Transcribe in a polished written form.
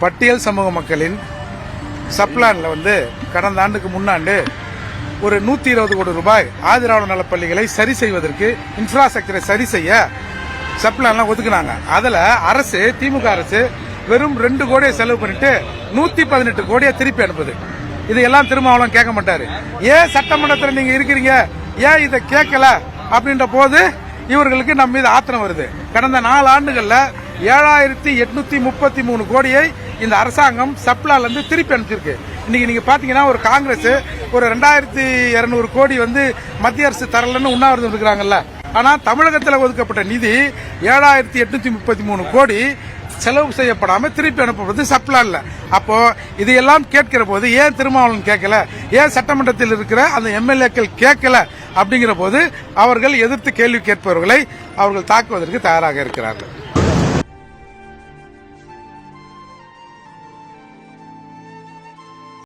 பட்டியல் சமூக மக்களின் சப்ளான்ல வந்து கடந்த ஆண்டுக்கு முன்னாண்டு ஒரு 120 கோடி ரூபாய் ஆதிராவிட நலப்பள்ளிகளை சரி செய்வதற்கு இன்ஃப்ராஸ்ட்ரக்சரை சரி செய்ய சப்ளான்லாம் ஒதுக்குனாங்க. அதுல அரசு திமுக அரசு வெறும் 2 கோடியை செலவு பண்ணிட்டு 118 கோடியை திருப்பி அனுப்புது. இதையெல்லாம் திருமாவளவன் கேட்க மாட்டாரு. ஏன் சட்டமன்றத்தில் நீங்க இருக்கிறீங்க, ஏன் இதை கேட்கல அப்படின்ற போது இவர்களுக்கு நம்ம மீது ஆத்திரம் வருது. கடந்த 4 ஆண்டுகள்ல 7833 கோடியை இந்த அரசாங்கம் சப்ளால இருந்து திருப்பி அனுப்பிச்சிருக்கு. இன்னைக்கு நீங்க பாத்தீங்கன்னா ஒரு காங்கிரஸ் ஒரு 2200 கோடி வந்து மத்திய அரசு தரலன்னு உண்ணாவிரதம் இருக்கிறாங்கல்ல. ஆனா தமிழகத்தில் ஒதுக்கப்பட்ட நிதி 7833 கோடி செலவு செய்யப்படாம திருப்பி அனுப்புவது சப்ளான்ல. அப்போ இதையெல்லாம் கேட்கிற போது ஏன் திருமாவளவன் கேட்கல, ஏன் சட்டமன்றத்தில் இருக்கிற அந்த எம்எல்ஏக்கள் கேட்கல அப்படிங்கிற போது அவர்கள் எதிர்த்து கேள்வி கேட்பவர்களை அவர்கள் தாக்குவதற்கு தயாராக இருக்கிறார்கள்.